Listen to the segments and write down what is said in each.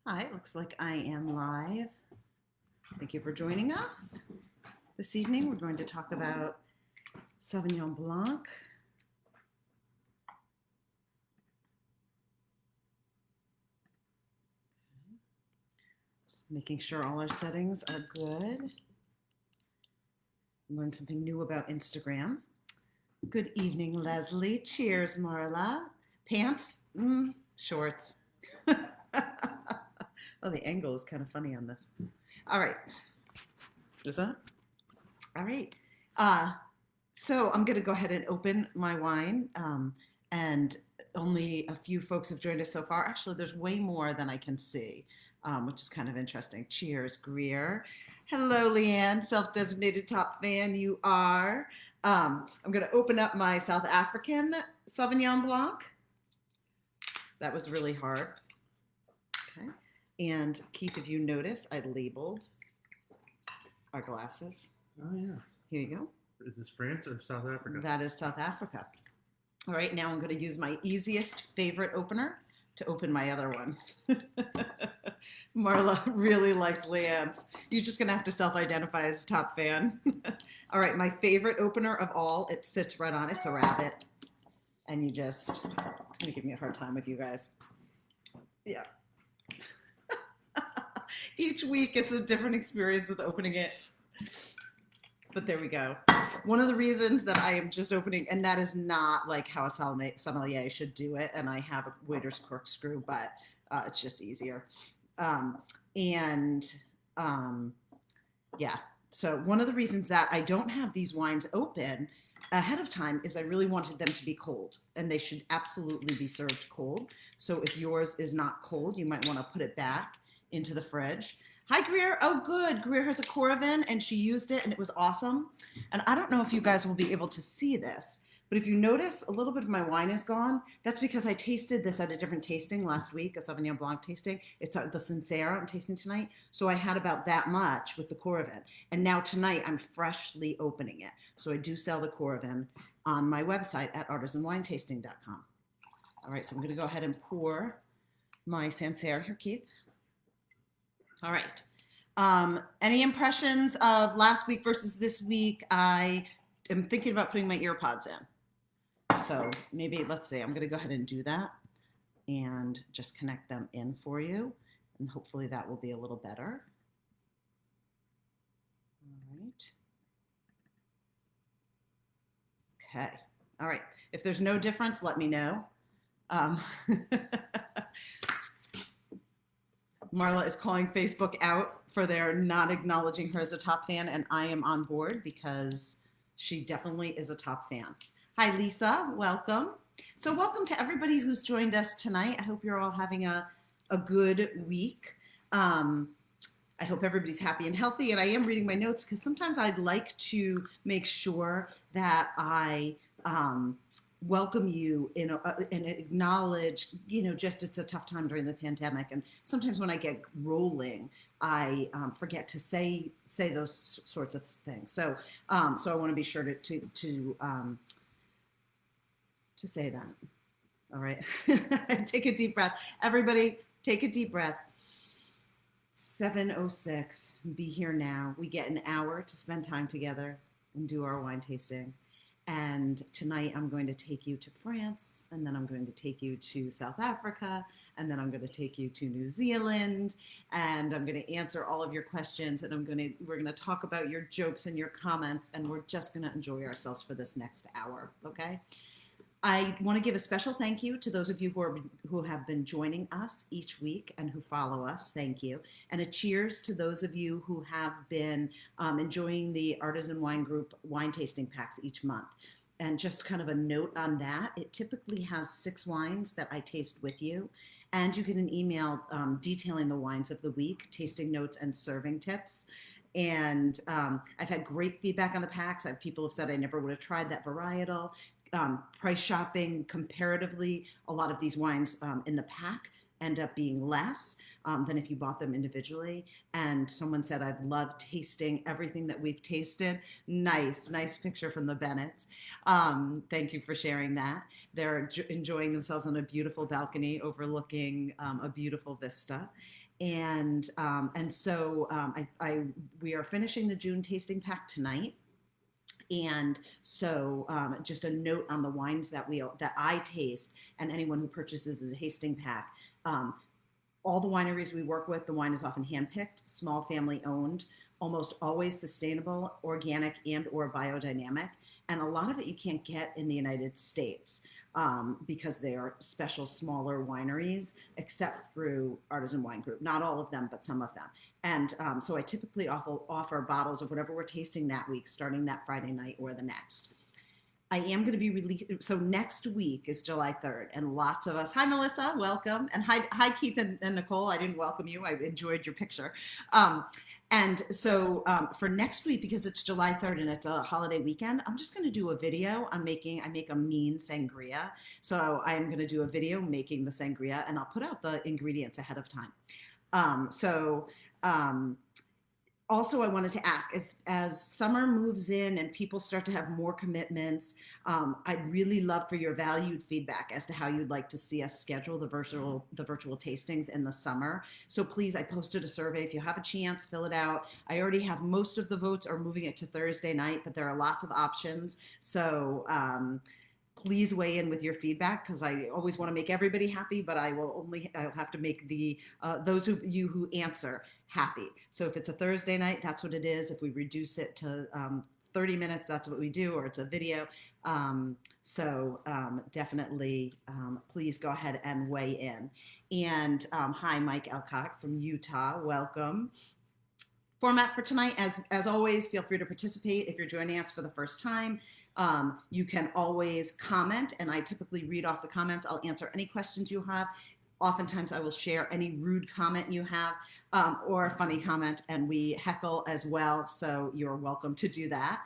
Hi, it looks like I am live. Thank you for joining us. This evening we're going to talk about Sauvignon Blanc. Just making sure all our settings are good. Learned something new about Instagram. Good evening, Leslie. Cheers, Marla. Pants? Shorts. Oh, the angle is kind of funny on this. All right. Is that? All right. So I'm going to go ahead and open my wine. And only a few folks have joined us so far. Actually, there's way more than I can see, which is kind of interesting. Cheers, Greer. Hello, Leanne, self-designated top fan you are. I'm going to open up my South African Sauvignon Blanc. That was really hard. Okay. And Keith, if you notice, I labeled our glasses. Oh, yes. Here you go. Is this France or South Africa? That is South Africa. All right, now I'm going to use my easiest favorite opener to open my other one. Marla really liked Leanne's. You're just going to have to self-identify as a top fan. All right, my favorite opener of all, it sits right on. It's a rabbit. And you just, it's going to give me a hard time with you guys. Yeah. Each week it's a different experience with opening it. But there we go. One of the reasons that I am just opening, and that is not like how a sommelier should do it, and I have a waiter's corkscrew, but it's just easier. Yeah, so one of the reasons that I don't have these wines open ahead of time is I really wanted them to be cold, and they should absolutely be served cold. So if yours is not cold, you might want to put it back into the fridge. Hi, Greer. Oh, good. Greer has a Coravin, and she used it, and it was awesome. And I don't know if you guys will be able to see this, but if you notice, a little bit of my wine is gone. That's because I tasted this at a different tasting last week, a Sauvignon Blanc tasting. It's the Sancerre I'm tasting tonight. So I had about that much with the Coravin. And now tonight, I'm freshly opening it. So I do sell the Coravin on my website at artisanwinetasting.com. All right, so I'm going to go ahead and pour my Sancerre here, Keith. All right. Any impressions of last week versus this week? I am thinking about putting my ear pods in. So maybe, let's see, I'm going to go ahead and do that and just connect them in for you. And hopefully that will be a little better. All right. Okay. All right. If there's no difference, let me know. Marla is calling Facebook out for their not acknowledging her as a top fan, and I am on board because she definitely is a top fan. Hi, Lisa. Welcome. So welcome to everybody who's joined us tonight. I hope you're all having a good week. I hope everybody's happy and healthy, and I am reading my notes because sometimes I'd like to make sure that I welcome you and acknowledge, just it's a tough time during the pandemic. And sometimes when I get rolling, I forget to say those sorts of things. So I want to be sure to say that. All right. Take a deep breath. Everybody, take a deep breath. 7:06. Be here now. We get an hour to spend time together and do our wine tasting. And tonight I'm going to take you to France, and then I'm going to take you to South Africa, and then I'm going to take you to New Zealand, and I'm going to answer all of your questions, and we're going to talk about your jokes and your comments, and we're just going to enjoy ourselves for this next hour, okay? I want to give a special thank you to those of you who have been joining us each week and who follow us. Thank you. And a cheers to those of you who have been enjoying the Artisan Wine Group wine tasting packs each month. And just kind of a note on that, it typically has 6 wines that I taste with you. And you get an email detailing the wines of the week, tasting notes, and serving tips. And I've had great feedback on the packs. People have said I never would have tried that varietal. Price shopping comparatively, a lot of these wines in the pack end up being less than if you bought them individually. And someone said, I've loved tasting everything that we've tasted. Nice picture from the Bennetts. Thank you for sharing that. They're enjoying themselves on a beautiful balcony overlooking a beautiful vista. We are finishing the June tasting pack tonight. And so, just a note on the wines that I taste, and anyone who purchases a tasting pack. All the wineries we work with, the wine is often handpicked, small family owned, almost always sustainable, organic, and or biodynamic. And a lot of it you can't get in the United States because they are special smaller wineries, except through Artisan Wine Group. Not all of them, but some of them. And so I typically offer bottles of whatever we're tasting that week, starting that Friday night or the next. I am going to be releasing. So next week is July 3rd, and lots of us. Hi, Melissa, welcome, and hi, Keith and Nicole. I didn't welcome you. I enjoyed your picture. And so for next week, because it's July 3rd and it's a holiday weekend, I'm just going to do a video on I make a mean sangria. So I'm going to do a video making the sangria, and I'll put out the ingredients ahead of time. Also, I wanted to ask, as summer moves in and people start to have more commitments, I'd really love for your valued feedback as to how you'd like to see us schedule the virtual tastings in the summer. So please, I posted a survey. If you have a chance, fill it out. I already have most of the votes are moving it to Thursday night, but there are lots of options. So please weigh in with your feedback, because I always want to make everybody happy, but I'll have to make those of you who answer happy. So if it's a Thursday night, that's what it is. If we reduce it to 30 minutes, that's what we do, or it's a video. Definitely please go ahead and weigh in. And hi, Mike Elcock from Utah, welcome. Format for tonight, as always, feel free to participate. If you're joining us for the first time, you can always comment, and I typically read off the comments. I'll answer any questions you have. Oftentimes I will share any rude comment you have or a funny comment, and we heckle as well, so you're welcome to do that.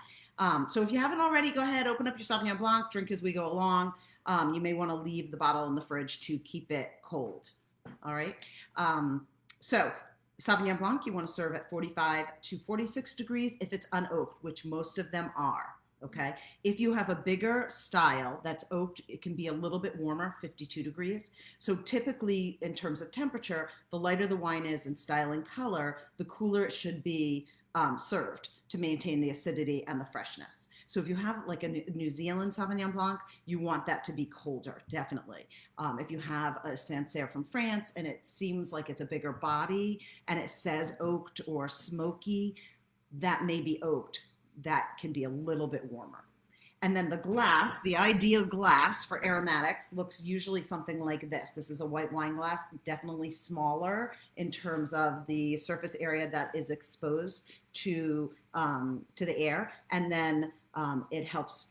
So if you haven't already, go ahead, open up your Sauvignon Blanc, drink as we go along. You may want to leave the bottle in the fridge to keep it cold. All right. So Sauvignon Blanc, you want to serve at 45 to 46 degrees if it's unoaked, which most of them are. Okay. If you have a bigger style that's oaked, it can be a little bit warmer, 52 degrees. So typically, in terms of temperature, the lighter the wine is in style and color, the cooler it should be served to maintain the acidity and the freshness. So if you have like a New Zealand Sauvignon Blanc, you want that to be colder, definitely. If you have a Sancerre from France and it seems like it's a bigger body and it says oaked or smoky, that may be oaked. That can be a little bit warmer. And then the glass, the ideal glass for aromatics, looks usually something like this. This is a white wine glass, definitely smaller in terms of the surface area that is exposed to the air. And then it helps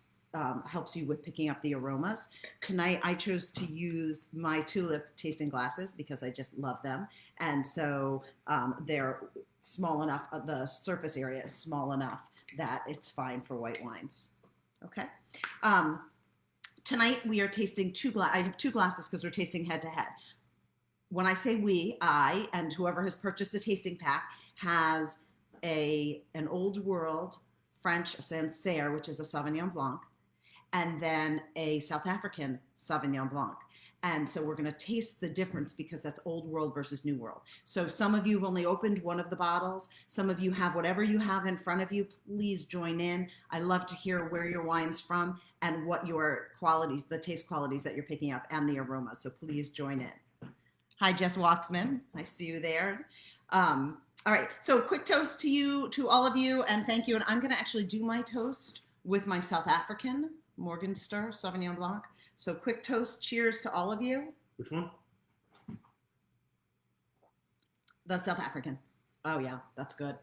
you with picking up the aromas. Tonight, I chose to use my tulip tasting glasses because I just love them. And so they're small enough, the surface area is small enough that it's fine for white wines. Okay. Tonight we are tasting I have two glasses because we're tasting head to head. When I say we, I and whoever has purchased a tasting pack has an old world French Sancerre, which is a Sauvignon Blanc, and then a South African Sauvignon Blanc. And so we're going to taste the difference because that's old world versus new world. So some of you have only opened one of the bottles. Some of you have whatever you have in front of you. Please join in. I love to hear where your wine's from and what your qualities, the taste qualities that you're picking up and the aromas. So please join in. Hi, Jess Waxman. I see you there. All right. So quick toast to all of you, and thank you. And I'm going to actually do my toast with my South African Morgenster Sauvignon Blanc. So quick toast, cheers to all of you. Which one? The South African. Oh yeah, that's good.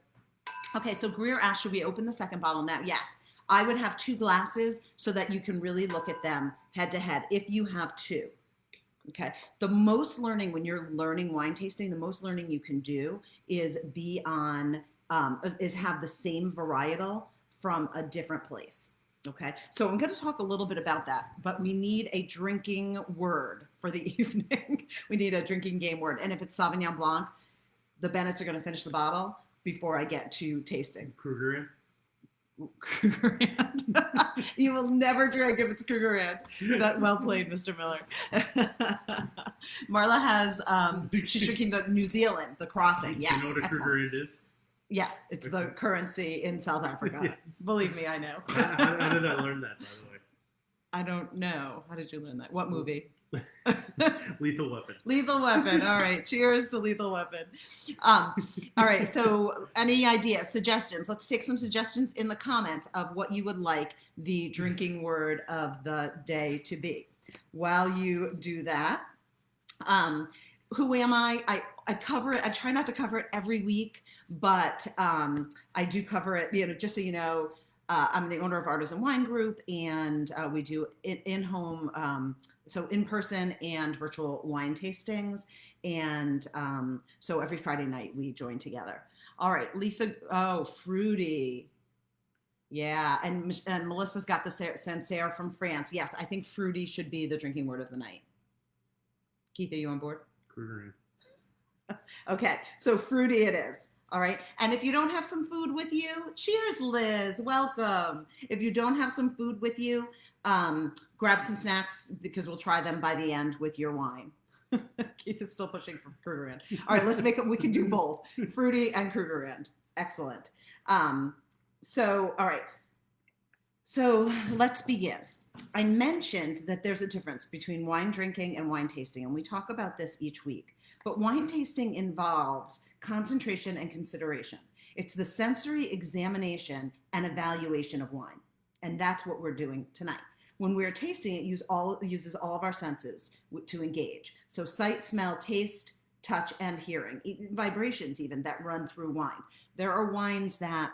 Okay, so Greer asked, should we open the second bottle now? Yes, I would have two glasses so that you can really look at them head to head if you have two. Okay, the most learning when you're learning wine tasting, the most learning you can do is have the same varietal from a different place. Okay, so I'm going to talk a little bit about that, but we need a drinking word for the evening. We need a drinking game word. And if it's Sauvignon Blanc, the Bennetts are going to finish the bottle before I get to tasting. Krugerian? Krugerrand. You will never drink if it's Krugerrand. That well played, Mr. Miller. Marla has she's drinking the New Zealand, the Crossing. Yes, You know what a excellent. Krugerrand is? Yes, it's the currency in South Africa. Yes. Believe me, I know. How did I learn that, by the way? I don't know. How did you learn that? What movie? Lethal Weapon. Lethal Weapon. All right. Cheers to Lethal Weapon. All right. So, any ideas, suggestions? Let's take some suggestions in the comments of what you would like the drinking word of the day to be. While you do that, who am I? I cover it. I try not to cover it every week, but I do cover it. Just so you know, I'm the owner of Artisan Wine Group, and we do in-home. So in-person and virtual wine tastings. And so every Friday night we join together. All right, Lisa, fruity. Yeah, and Melissa's got the Sancerre from France. Yes, I think fruity should be the drinking word of the night. Keith, are you on board? Krugerrand. Okay, so fruity it is. All right. And if you don't have some food with you, cheers, Liz. Welcome. If you don't have some food with you, grab some snacks because we'll try them by the end with your wine. Keith is still pushing for Krugerrand. All right, let's make it. We can do both, fruity and Krugerrand. Excellent. All right. So let's begin. I mentioned that there's a difference between wine drinking and wine tasting, and we talk about this each week. But wine tasting involves concentration and consideration. It's the sensory examination and evaluation of wine. And that's what we're doing tonight. When we're tasting, it uses all of our senses to engage. So sight, smell, taste, touch, and hearing, vibrations even that run through wine. There are wines that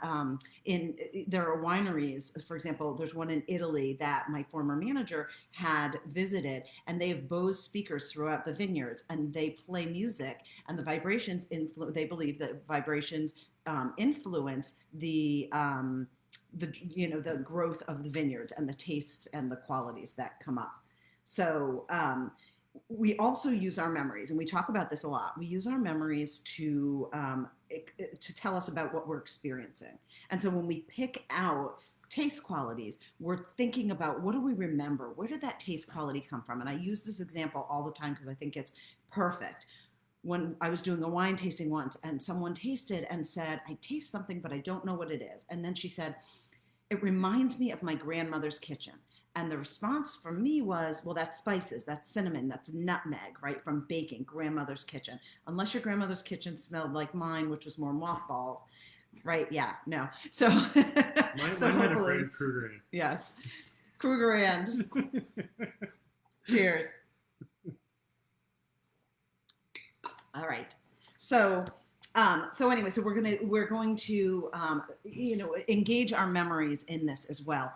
there are wineries, for example, there's one in Italy that my former manager had visited, and they have Bose speakers throughout the vineyards, and they play music, and the vibrations they believe that vibrations influence the growth of the vineyards and the tastes and the qualities that come up. So we also use our memories, and we talk about this a lot. We use our memories to tell us about what we're experiencing. And so when we pick out taste qualities, we're thinking about, what do we remember? Where did that taste quality come from? And I use this example all the time because I think it's perfect. When I was doing a wine tasting once, and someone tasted and said, I taste something, but I don't know what it is. And then she said, it reminds me of my grandmother's kitchen. And the response from me was, well, that's spices, that's cinnamon, that's nutmeg, right, from baking, grandmother's kitchen. Unless your grandmother's kitchen smelled like mine, which was more mothballs, right? Yeah, no. So, Mine had a friend Krugerrand. Yes. Krugerrand. Cheers. All right. So anyway, so we're going to engage our memories in this as well.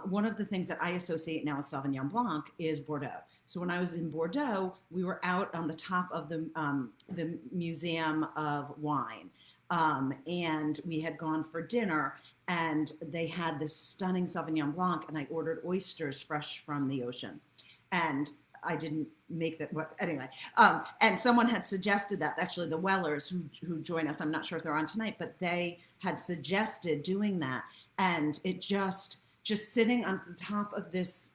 One of the things that I associate now with Sauvignon Blanc is Bordeaux. So when I was in Bordeaux, we were out on the top of the Museum of Wine, and we had gone for dinner, and they had this stunning Sauvignon Blanc, and I ordered oysters fresh from the ocean, and I didn't make that. Anyway, and someone had suggested that, actually the Wellers who join us, I'm not sure if they're on tonight, but they had suggested doing that. And it just sitting on the top of this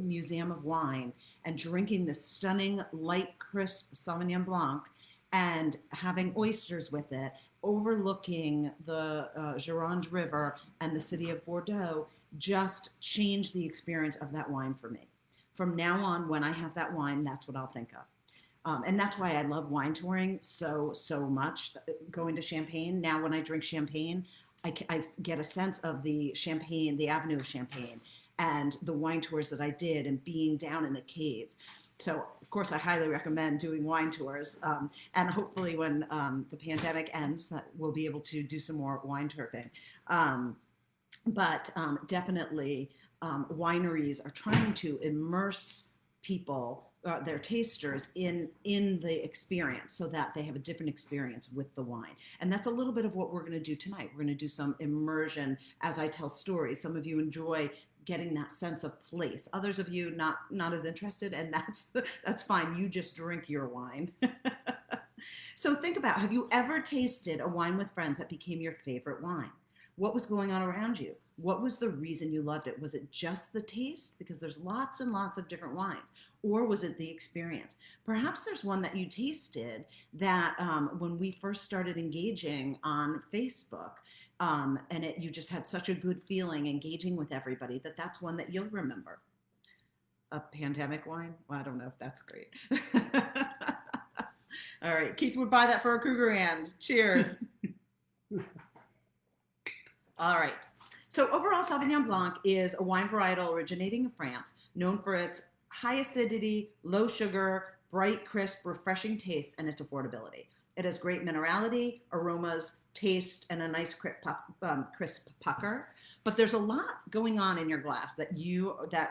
Museum of Wine and drinking this stunning, light, crisp Sauvignon Blanc and having oysters with it, overlooking the Gironde River and the city of Bordeaux, just changed the experience of that wine for me. From now on, when I have that wine, that's what I'll think of. And that's why I love wine touring so much, going to Champagne. Now when I drink Champagne, I get a sense of the Champagne, the Avenue of Champagne, and the wine tours that I did and being down in the caves. So, of course, I highly recommend doing wine tours. And hopefully when the pandemic ends, that we'll be able to do some more wine touring. But definitely, wineries are trying to immerse people, their tasters, in the experience so that they have a different experience with the wine. And that's a little bit of what we're going to do tonight. We're going to do some immersion as I tell stories. Some of you enjoy getting that sense of place. Others of you not as interested, and that's fine. You just drink your wine. So think about, have you ever tasted a wine with friends that became your favorite wine? What was going on around you? What was the reason you loved it? Was it just the taste? Because there's lots and lots of different wines. Or was it the experience? Perhaps there's one that you tasted that when we first started engaging on Facebook, and you just had such a good feeling engaging with everybody that's one that you'll remember. A pandemic wine? Well, I don't know if that's great. All right, Keith would buy that for a Krugerrand. Cheers. All right. So overall, Sauvignon Blanc is a wine varietal originating in France, known for its high acidity, low sugar, bright, crisp, refreshing taste, and its affordability. It has great minerality, aromas, taste, and a nice crisp pucker. But there's a lot going on in your glass that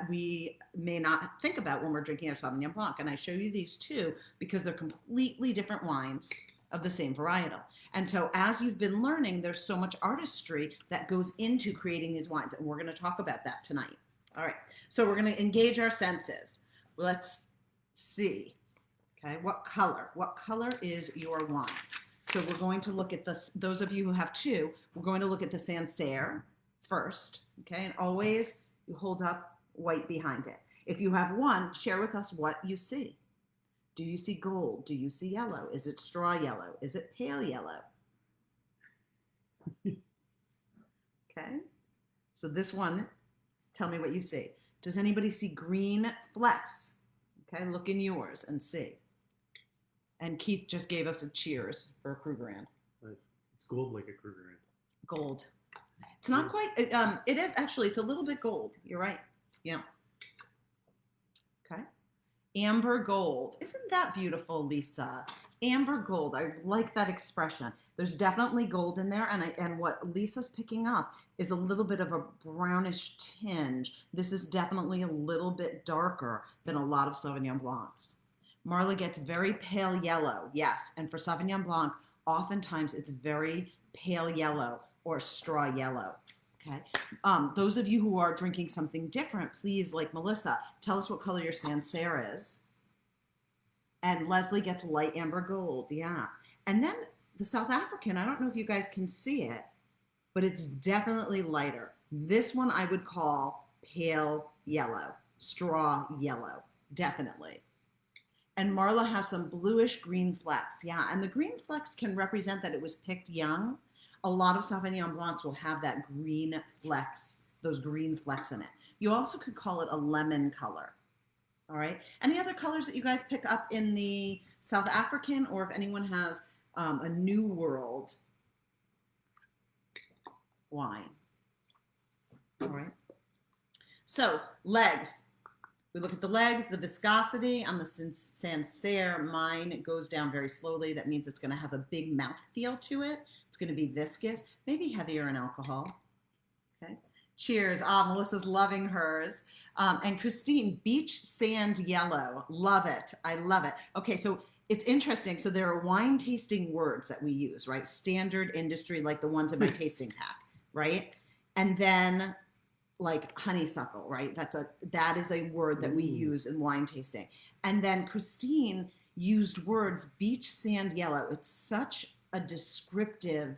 we may not think about when we're drinking our Sauvignon Blanc. And I show you these two because they're completely different wines of the same varietal. And so as you've been learning, there's so much artistry that goes into creating these wines. And we're going to talk about that tonight. All right. So we're going to engage our senses. Let's see. Okay. What color is your wine? So we're going to look at this. Those of you who have two, we're going to look at the Sancerre first. Okay. And always you hold up white behind it. If you have one, share with us what you see. Do you see gold? Do you see yellow? Is it straw yellow? Is it pale yellow? Okay. So this one, tell me what you see. Does anybody see green flecks? Okay, look in yours and see. And Keith just gave us a cheers for a Krugerrand. Nice. It's gold like a Krugerrand. Gold. It's not quite, it is actually, it's a little bit gold. You're right. Yeah. Okay. Amber gold. Isn't that beautiful, Lisa? Amber gold. I like that expression. There's definitely gold in there, and what Lisa's picking up is a little bit of a brownish tinge. This is definitely a little bit darker than a lot of Sauvignon Blancs. Marla gets very pale yellow, yes, and for Sauvignon Blanc, oftentimes it's very pale yellow or straw yellow. Okay. Those of you who are drinking something different, please, like Melissa, tell us what color your Sancerre is. And Leslie gets light amber gold. Yeah. And then the South African, I don't know if you guys can see it, but it's definitely lighter. This one I would call pale yellow, straw yellow, definitely. And Marla has some bluish green flecks. Yeah. And the green flecks can represent that it was picked young. A lot of Sauvignon Blancs will have that green flecks, those green flecks in it. You also could call it a lemon color. All right. Any other colors that you guys pick up in the South African, or if anyone has a New World wine? All right. So legs. We look at the legs, the viscosity on the Sancerre. Mine goes down very slowly. That means it's going to have a big mouth feel to it. It's going to be viscous, maybe heavier in alcohol. Okay. Cheers. Melissa's loving hers. And Christine, beach sand yellow. Love it. I love it. Okay, so it's interesting. So there are wine tasting words that we use, right? Standard industry, like the ones in my tasting pack, right? And then like honeysuckle, right? That is a word that we use in wine tasting. And then Christine used words beach sand yellow. It's such a descriptive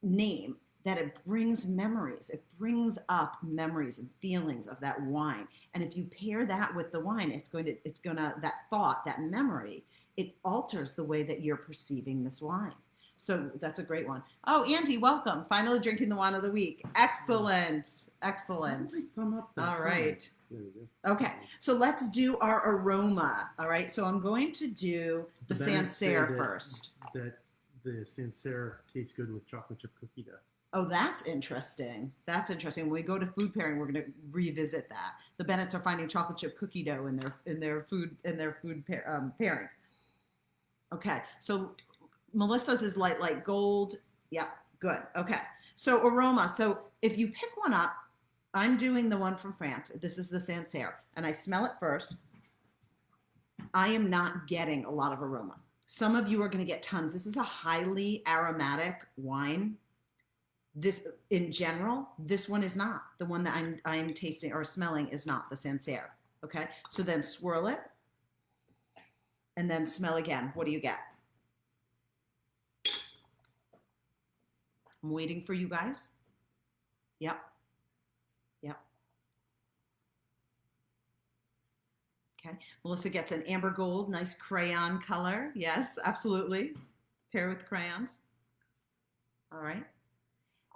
name that it brings memories. It brings up memories and feelings of that wine. And if you pair that with the wine, it's gonna that thought, that memory, it alters the way that you're perceiving this wine. So that's a great one. Oh, Andy, welcome. Finally drinking the wine of the week. Excellent. Excellent. All right. Okay. So let's do our aroma. All right. So I'm going to do the Sancerre first. That the Sancerre tastes good with chocolate chip cookie dough. Oh, that's interesting. That's interesting. When we go to food pairing, we're going to revisit that. The Bennetts are finding chocolate chip cookie dough in their food pairings. Okay. So Melissa's is light gold. Yeah, good. Okay. So aroma. So if you pick one up, I'm doing the one from France. This is the Sancerre. And I smell it first. I am not getting a lot of aroma. Some of you are going to get tons. This is a highly aromatic wine. This, in general, this one is not. The one that I'm tasting or smelling is not the Sancerre. Okay. So then swirl it. And then smell again. What do you get? I'm waiting for you guys. Yep. Yep. Okay. Melissa gets an amber gold, nice crayon color. Yes, absolutely. Pair with crayons. All right.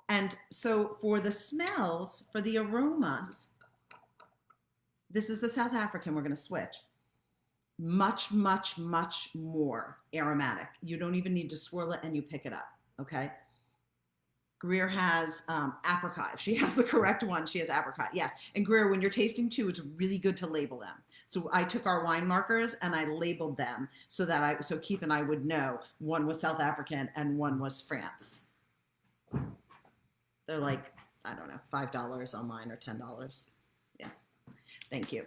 And so for the smells, for the aromas, this is the South African. We're going to switch. Much, much, much more aromatic. You don't even need to swirl it and you pick it up. Okay. Greer has apricot. If she has the correct one, she has apricot. Yes. And Greer, when you're tasting too, it's really good to label them. So I took our wine markers and I labeled them so that so Keith and I would know one was South African and one was France. They're like, I don't know, $5 online or $10. Yeah. Thank you.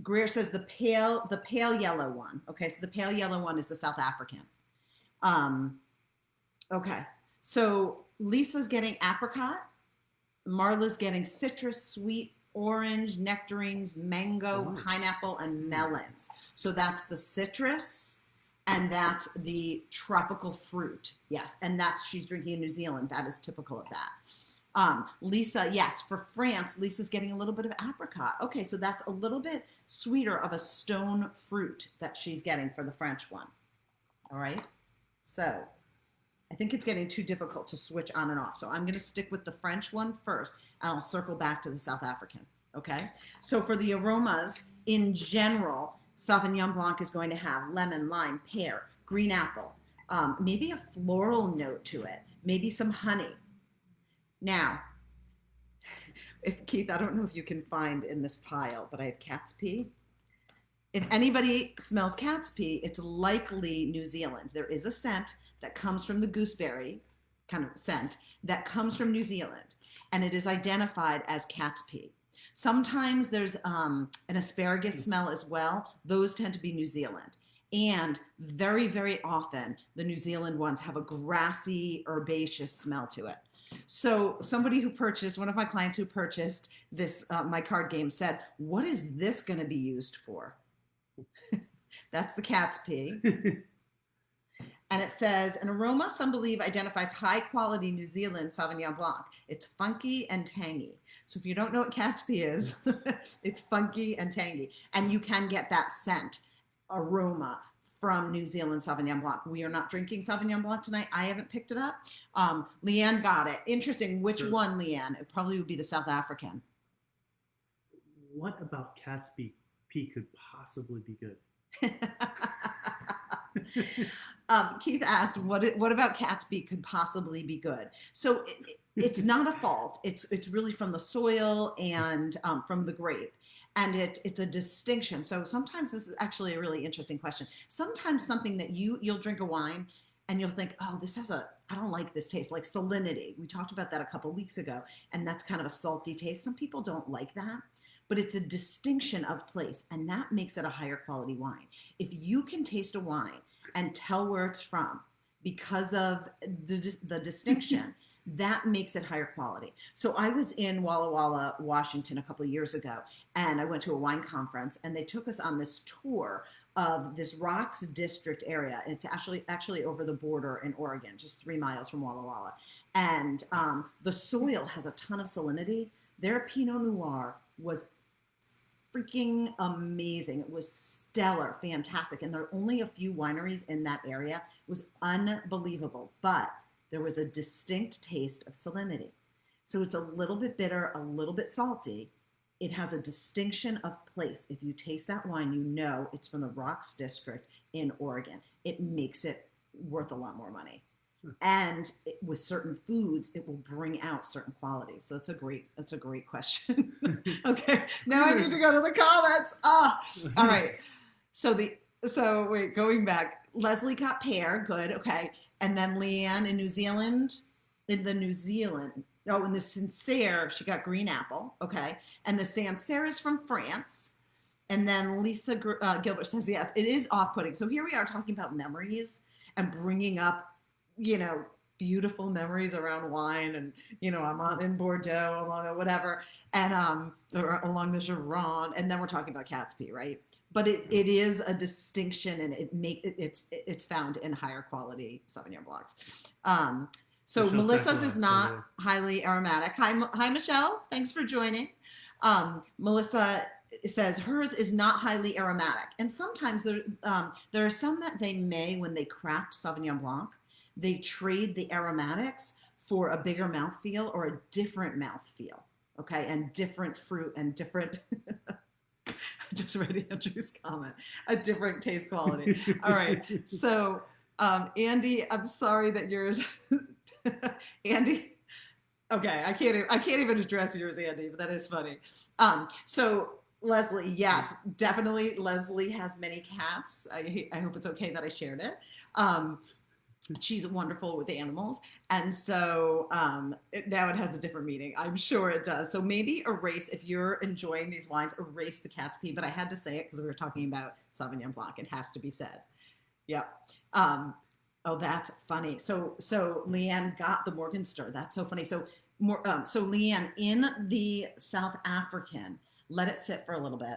Greer says the pale yellow one. Okay, so the pale yellow one is the South African. Okay, so Lisa's getting apricot. Marla's getting citrus, sweet, orange, nectarines, mango, pineapple, and melons. So that's the citrus, and that's the tropical fruit. Yes, and she's drinking in New Zealand. That is typical of that. Lisa, yes, for France, Lisa's getting a little bit of apricot. Okay, so that's a little bit sweeter of a stone fruit that she's getting for the French one. All right, so I think it's getting too difficult to switch on and off. So I'm going to stick with the French one first, and I'll circle back to the South African. Okay, so for the aromas, in general, Sauvignon Blanc is going to have lemon, lime, pear, green apple, maybe a floral note to it, maybe some honey. Now, Keith, I don't know if you can find in this pile, but I have cat's pee. If anybody smells cat's pee, it's likely New Zealand. There is a scent that comes from the gooseberry kind of scent that comes from New Zealand, and it is identified as cat's pee. Sometimes there's an asparagus smell as well. Those tend to be New Zealand. And very, very often, the New Zealand ones have a grassy, herbaceous smell to it. So somebody who purchased, one of my clients who purchased this, my card game said, what is this going to be used for? That's the cat's pee. And it says, an aroma some believe identifies high quality New Zealand Sauvignon Blanc. It's funky and tangy. So if you don't know what cat's pee is, it's funky and tangy. And you can get that scent aroma from New Zealand Sauvignon Blanc. We are not drinking Sauvignon Blanc tonight. I haven't picked it up. Leanne got it. Interesting. Which one, Leanne? It probably would be the South African. What about cat's pee could possibly be good? Keith asked, what about cat's pee could possibly be good? So it's not a fault. It's really from the soil and from the grape. And it's a distinction. So sometimes this is actually a really interesting question. Sometimes something that you'll drink a wine and you'll think, oh, this has I don't like this taste, like salinity. We talked about that a couple of weeks ago, and that's kind of a salty taste. Some people don't like that, but it's a distinction of place, and that makes it a higher quality wine. If you can taste a wine and tell where it's from because of the distinction, that makes it higher quality. So I was in Walla Walla, Washington a couple of years ago, and I went to a wine conference, and they took us on this tour of this Rocks District area. It's actually over the border in Oregon, just 3 miles from Walla Walla. And the soil has a ton of salinity. Their Pinot Noir was freaking amazing. It was stellar, fantastic. And there are only a few wineries in that area. It was unbelievable. But there was a distinct taste of salinity. So it's a little bit bitter, a little bit salty. It has a distinction of place. If you taste that wine, you know it's from the Rocks District in Oregon. It makes it worth a lot more money. And with certain foods, it will bring out certain qualities. So that's a great question. Okay, now I need to go to the comments. All right. So wait, going back, Leslie got pear, good, okay. And then Leanne in the Sancerre, she got green apple, okay. And the Sancerre is from France. And then Lisa Gilbert says, yes, it is off-putting. So here we are talking about memories and bringing up, beautiful memories around wine, and I'm in Bordeaux, along whatever, and or along the Gironde, and then we're talking about cat's pee, right? But it is a distinction, and it's found in higher quality Sauvignon Blancs. So Michelle Melissa's Saccola, is by the not way. highly aromatic. Hi, Michelle. Thanks for joining. Melissa says hers is not highly aromatic, and sometimes there are some that they may, when they craft Sauvignon Blanc, they trade the aromatics for a bigger mouthfeel or a different mouthfeel. Okay, and different fruit and different. I just read Andrew's comment. A different taste quality. All right, so Andy, I'm sorry that yours. Andy, okay, I can't even address yours, Andy, but that is funny. So Leslie, yes, definitely. Leslie has many cats. I hope it's okay that I shared it. She's wonderful with animals, and so now it has a different meaning. I'm sure it does. So maybe erase, if you're enjoying these wines, erase the cat's pee. But I had to say it because we were talking about Sauvignon Blanc. It has to be said. Yep. Oh, that's funny. So Leanne got the Morgenstern. That's so funny. So Leanne, in the South African, let it sit for a little bit.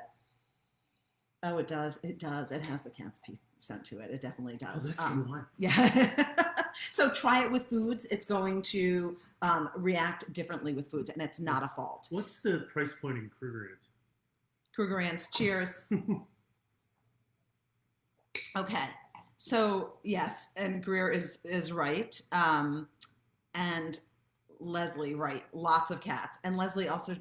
Oh, it does. It does. It has the cat's pee scent to it. It definitely does. Oh, that's a good one. Yeah. So try it with foods. It's going to react differently with foods, and it's not a fault. What's the price point in Krugerrand? Krugerrand, cheers. Okay. So yes, and Greer is right. And Leslie, right? Lots of cats, and Leslie also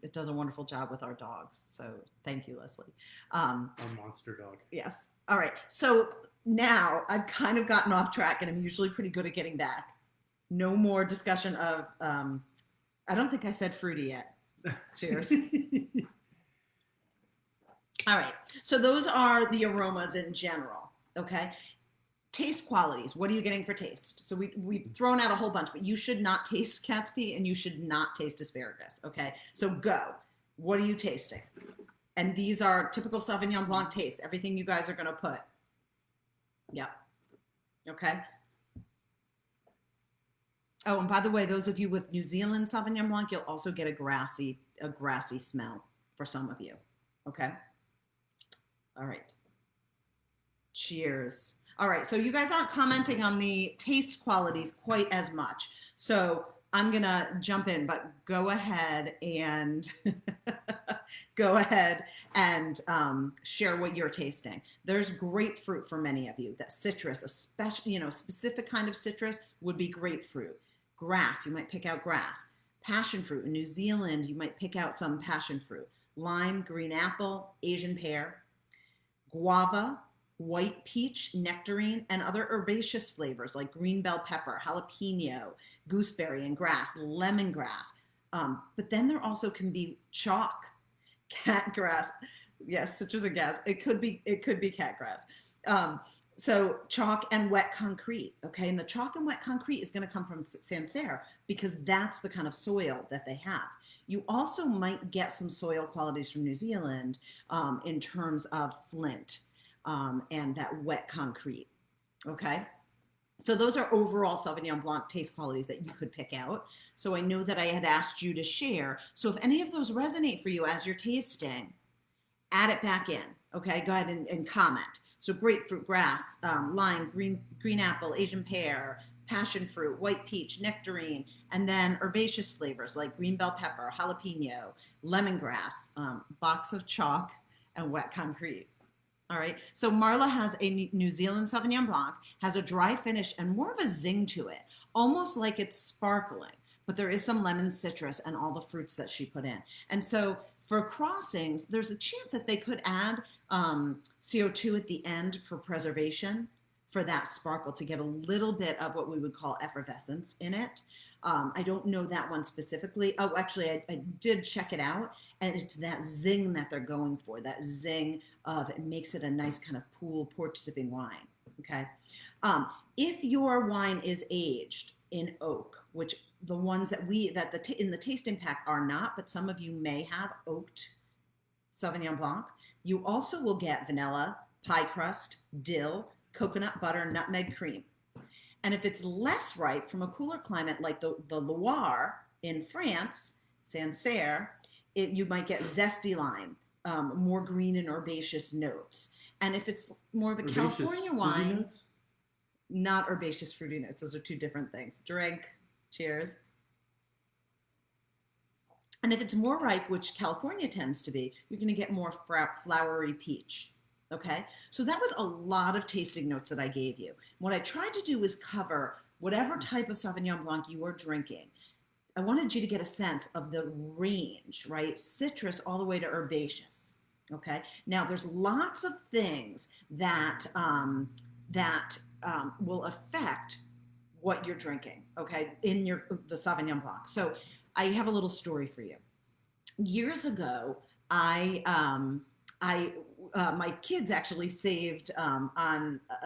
it does a wonderful job with our dogs. So thank you, Leslie. Our monster dog. Yes. All right. So now I've kind of gotten off track, and I'm usually pretty good at getting back. No more discussion of. I don't think I said fruity yet. Cheers. All right. So those are the aromas in general. Okay. Taste qualities. What are you getting for taste? So we've thrown out a whole bunch, but you should not taste cat's pee and you should not taste asparagus. Okay. So go. What are you tasting? And these are typical Sauvignon Blanc taste. Everything you guys are going to put. Yep. Okay. Oh, and by the way, those of you with New Zealand Sauvignon Blanc, you'll also get a grassy smell for some of you. Okay. All right. Cheers. All right. So you guys aren't commenting on the taste qualities quite as much. So I'm going to jump in, but go ahead and share what you're tasting. There's grapefruit for many of you. That citrus, especially, specific kind of citrus would be grapefruit. Grass, you might pick out grass. Passion fruit. In New Zealand, you might pick out some passion fruit. Lime, green apple, Asian pear, guava, white peach, nectarine, and other herbaceous flavors like green bell pepper, jalapeno, gooseberry and grass, lemongrass. But then there also can be chalk, cat grass. Yes, citrus and gas. It could be cat grass. So chalk and wet concrete. Okay, and the chalk and wet concrete is going to come from Sancerre because that's the kind of soil that they have. You also might get some soil qualities from New Zealand in terms of flint. And that wet concrete. Okay. So those are overall Sauvignon Blanc taste qualities that you could pick out. So I know that I had asked you to share. So if any of those resonate for you as you're tasting, add it back in. Okay. Go ahead and comment. So grapefruit, grass, lime, green apple, Asian pear, passion fruit, white peach, nectarine, and then herbaceous flavors like green bell pepper, jalapeno, lemongrass, box of chalk, and wet concrete. All right. So Marla has a New Zealand Sauvignon Blanc, has a dry finish and more of a zing to it, almost like it's sparkling, but there is some lemon citrus and all the fruits that she put in. And so for crossings, there's a chance that they could add CO2 at the end for preservation for that sparkle to get a little bit of what we would call effervescence in it. I don't know that one specifically. Oh, actually, I did check it out, and it's that zing that they're going for, that zing of it makes it a nice kind of pool porch sipping wine, okay? If your wine is aged in oak, which the ones that in the tasting pack are not, but some of you may have oaked Sauvignon Blanc, you also will get vanilla, pie crust, dill, coconut butter, nutmeg cream. And if it's less ripe from a cooler climate like the Loire in France, Sancerre, you might get zesty lime, more green and herbaceous notes. And if it's more of a California wine, not herbaceous fruity notes. Those are two different things. Drink. Cheers. And if it's more ripe, which California tends to be, you're going to get more flowery peach. Okay, so that was a lot of tasting notes that I gave you. What I tried to do was cover whatever type of Sauvignon Blanc you are drinking. I wanted you to get a sense of the range, right? Citrus all the way to herbaceous. Okay, now there's lots of things that will affect what you're drinking. Okay, in the Sauvignon Blanc. So I have a little story for you. Years ago, my kids actually saved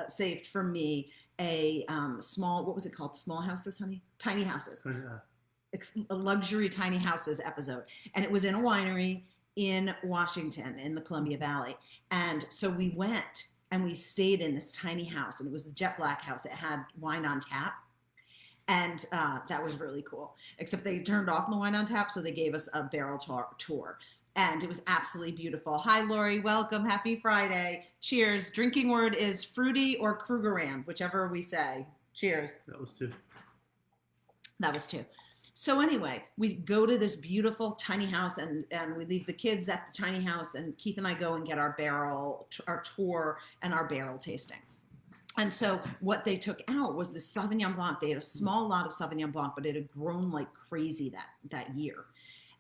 saved for me a small, what was it called? Small houses, honey? Tiny houses. A luxury tiny houses episode. And it was in a winery in Washington in the Columbia Valley. And so we went and we stayed in this tiny house, and it was a jet black house. It had wine on tap. And that was really cool, except they turned off the wine on tap, so they gave us a barrel tour. And it was absolutely beautiful. Hi, Lori. Welcome. Happy Friday. Cheers. Drinking word is fruity or Krugerrand, whichever we say. Cheers. That was two. That was two. So anyway, we go to this beautiful tiny house, and we leave the kids at the tiny house, and Keith and I go and get our tour and our barrel tasting. And so what they took out was the Sauvignon Blanc. They had a small lot of Sauvignon Blanc, but it had grown like crazy that year.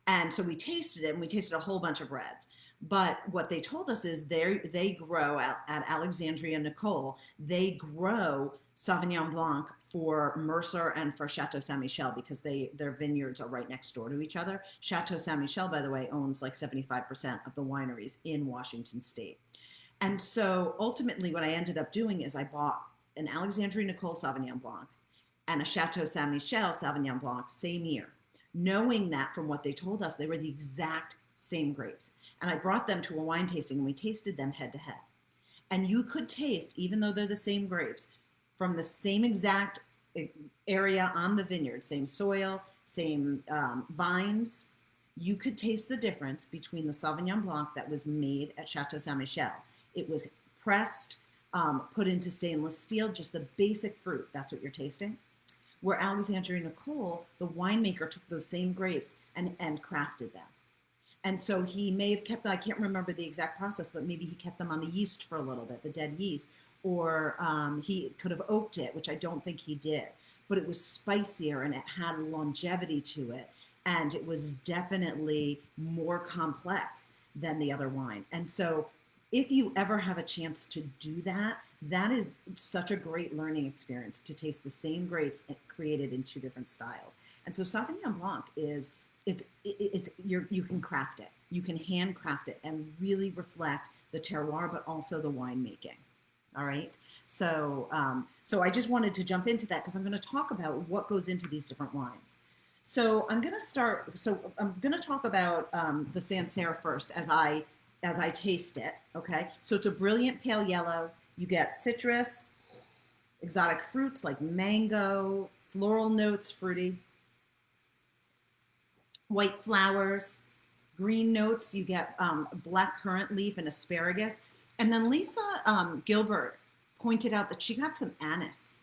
And so we tasted it, and we tasted a whole bunch of reds. But what they told us is they grow at Alexandria Nicole, they grow Sauvignon Blanc for Mercer and for Chateau Saint Michel, because their vineyards are right next door to each other. Chateau Saint Michel, by the way, owns like 75% of the wineries in Washington State. And so ultimately what I ended up doing is I bought an Alexandria Nicole Sauvignon Blanc and a Chateau Saint Michel Sauvignon Blanc same year, knowing that from what they told us, they were the exact same grapes. And I brought them to a wine tasting, and we tasted them head to head. And you could taste, even though they're the same grapes, from the same exact area on the vineyard, same soil, same vines, you could taste the difference between the Sauvignon Blanc that was made at Chateau Saint Michel. It was pressed, put into stainless steel, just the basic fruit. That's what you're tasting. Where Alexandria Nicole, the winemaker, took those same grapes and crafted them. And so he may have kept them, I can't remember the exact process, but maybe he kept them on the yeast for a little bit, the dead yeast, or he could have oaked it, which I don't think he did. But it was spicier, and it had longevity to it, and it was definitely more complex than the other wine. And so if you ever have a chance to do that, that is such a great learning experience, to taste the same grapes created in two different styles. And so Sauvignon Blanc is, you can craft it. You can handcraft it and really reflect the terroir, but also the winemaking. All right. So I just wanted to jump into that because I'm going to talk about what goes into these different wines. So I'm going to talk about the Sancerre first as I taste it. Okay. So it's a brilliant pale yellow. You get citrus, exotic fruits like mango, floral notes, fruity, white flowers, green notes. You get black currant leaf and asparagus. And then Lisa Gilbert pointed out that she got some anise.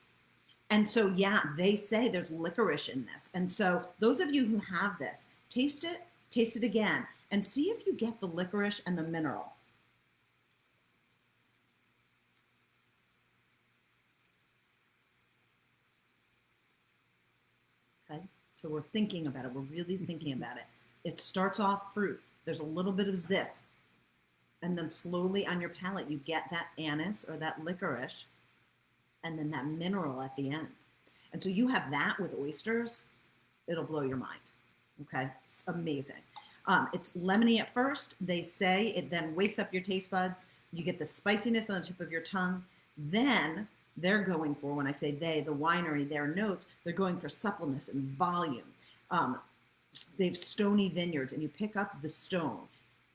And so, yeah, they say there's licorice in this. And so those of you who have this, taste it again, and see if you get the licorice and the mineral. Okay, so we're thinking about it. We're really thinking about it. It starts off fruit. There's a little bit of zip. And then slowly on your palate, you get that anise or that licorice, and then that mineral at the end. And so you have that with oysters, it'll blow your mind. Okay, it's amazing. It's lemony at first. They say it then wakes up your taste buds. You get the spiciness on the tip of your tongue. Then they're going for, when I say they, the winery, their notes, they're going for suppleness and volume. They have stony vineyards, and you pick up the stone,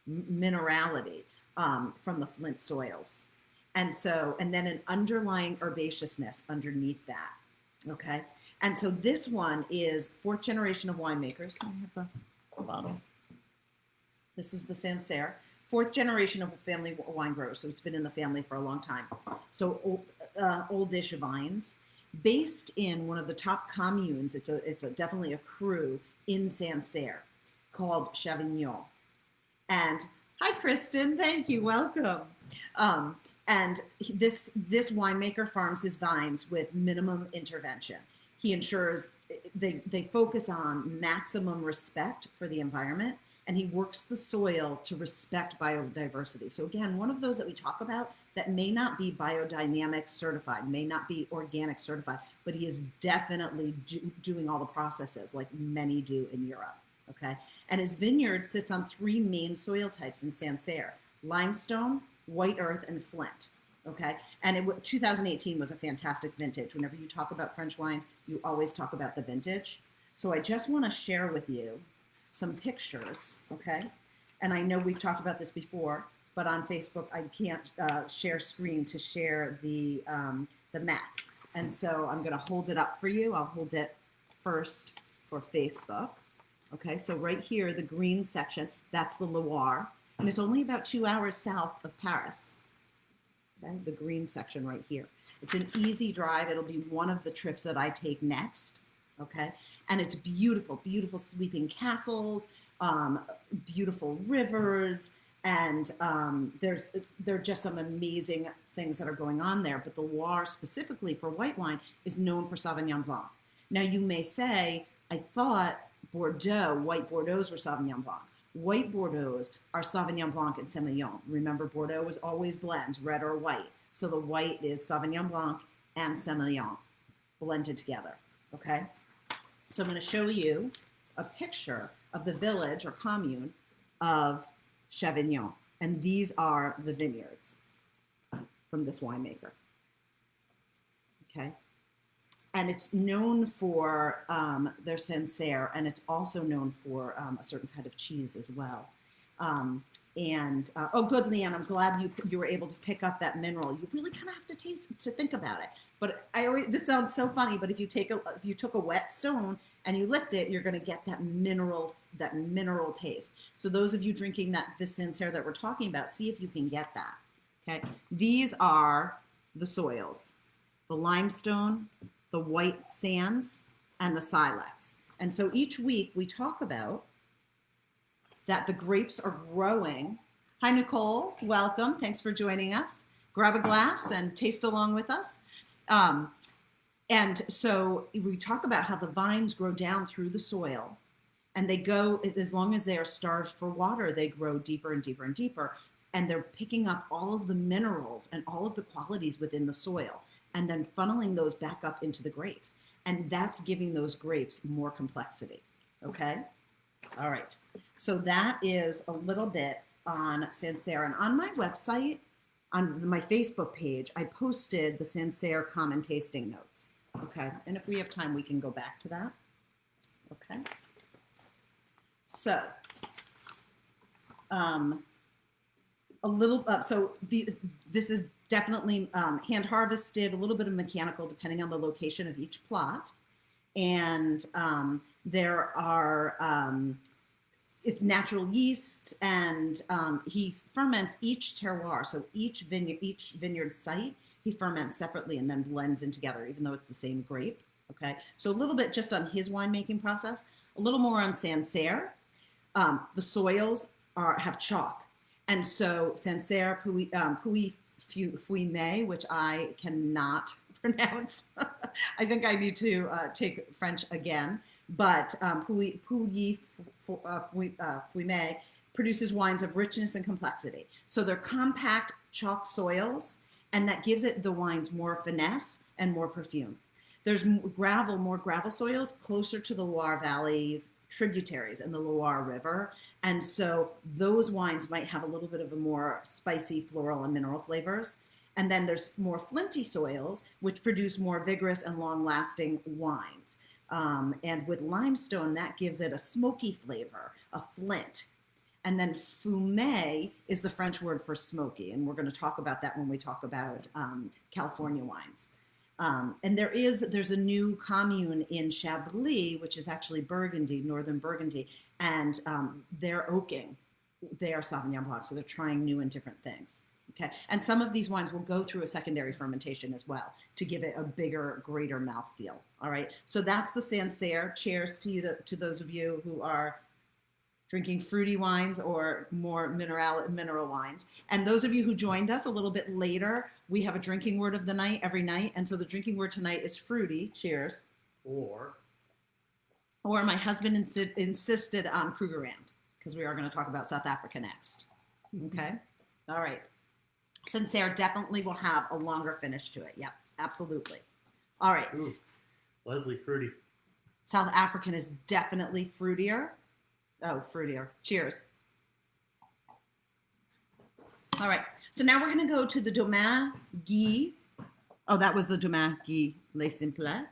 minerality from the flint soils. And then an underlying herbaceousness underneath that. Okay. And so this one is fourth generation of winemakers. I have the bottle. This is the Sancerre, fourth generation of a family wine grower. So it's been in the family for a long time. So oldish vines based in one of the top communes. It's definitely a cru in Sancerre called Sauvignon. And hi, Kristen. Thank you. Welcome. Um, and this winemaker farms his vines with minimum intervention. He ensures they focus on maximum respect for the environment, and he works the soil to respect biodiversity. So again, one of those that we talk about that may not be biodynamic certified, may not be organic certified, but he is definitely doing all the processes like many do in Europe. Okay, and his vineyard sits on 3 main soil types in Sancerre: limestone, white earth, and flint. Okay, and 2018 was a fantastic vintage. Whenever you talk about French wines, you always talk about the vintage. So I just want to share with you some pictures, okay? And I know we've talked about this before, but on Facebook I can't share screen to share the map. And so I'm going to hold it up for you. I'll hold it first for Facebook. Okay, so right here, the green section, that's the Loire, and it's only about 2 hours south of Paris. Okay, the green section right here. It's an easy drive. It'll be one of the trips that I take next. Okay, and it's beautiful, beautiful sweeping castles, beautiful rivers, and there are just some amazing things that are going on there. But the Loire, specifically for white wine, is known for Sauvignon Blanc. Now you may say, I thought Bordeaux, white Bordeaux's were Sauvignon Blanc. White Bordeaux's are Sauvignon Blanc and Semillon. Remember, Bordeaux was always blends, red or white. So the white is Sauvignon Blanc and Semillon blended together, okay? So I'm going to show you a picture of the village or commune of Sauvignon. And these are the vineyards from this winemaker, okay? And it's known for their Sancerre, and it's also known for a certain kind of cheese as well. Oh, good, Leanne. I'm glad you were able to pick up that mineral. You really kind of have to taste to think about it. But this sounds so funny. But if you took a wet stone and you licked it, you're going to get that mineral taste. So those of you drinking this Sancerre that we're talking about, see if you can get that. Okay, these are the soils: the limestone, the white sands, and the silex. And so each week we talk about that the grapes are growing. Hi, Nicole. Welcome. Thanks for joining us. Grab a glass and taste along with us. And so we talk about how the vines grow down through the soil, and they go, as long as they are starved for water, they grow deeper and deeper and deeper. And they're picking up all of the minerals and all of the qualities within the soil, and then funneling those back up into the grapes. And that's giving those grapes more complexity. Okay? All right. So that is a little bit on Sancerre. And on my website, on my Facebook page, I posted the Sancerre common tasting notes. Okay? And if we have time, we can go back to that. Okay? So, this is definitely hand harvested, a little bit of mechanical depending on the location of each plot. And there are, it's natural yeast, and he ferments each terroir. So each vineyard site, he ferments separately and then blends in together, even though it's the same grape. Okay, so a little bit just on his winemaking process, a little more on Sancerre. The soils have chalk. And so Sancerre, Puy-Fouimé, which I cannot pronounce. I think I need to take French again. But Puy-Fouimé produces wines of richness and complexity. So they're compact chalk soils, and that gives the wines more finesse and more perfume. There's more gravel soils closer to the Loire Valley's tributaries and the Loire River. And so those wines might have a little bit of a more spicy floral and mineral flavors. And then there's more flinty soils, which produce more vigorous and long-lasting wines. And with limestone, that gives it a smoky flavor, a flint. And then fumé is the French word for smoky. And we're going to talk about that when we talk about California wines. And there's a new commune in Chablis, which is actually Burgundy, northern Burgundy, and they're oaking. They are Sauvignon Blanc, so they're trying new and different things. Okay. And some of these wines will go through a secondary fermentation as well to give it a bigger, greater mouthfeel. All right. So that's the Sancerre. Cheers to you, to those of you who are drinking fruity wines or more mineral wines. And those of you who joined us a little bit later, we have a drinking word of the night every night. And so the drinking word tonight is fruity. Cheers. Or my husband insisted on Krugerrand because we are going to talk about South Africa next. Okay. All right. Sancerre definitely will have a longer finish to it. Yep, absolutely. All right. Ooh, Leslie, fruity. South African is definitely fruitier. Oh, fruitier. Cheers. All right. So now we're going to go to the Domaine Guy. Oh, that was the Domaine Guy Les Simples.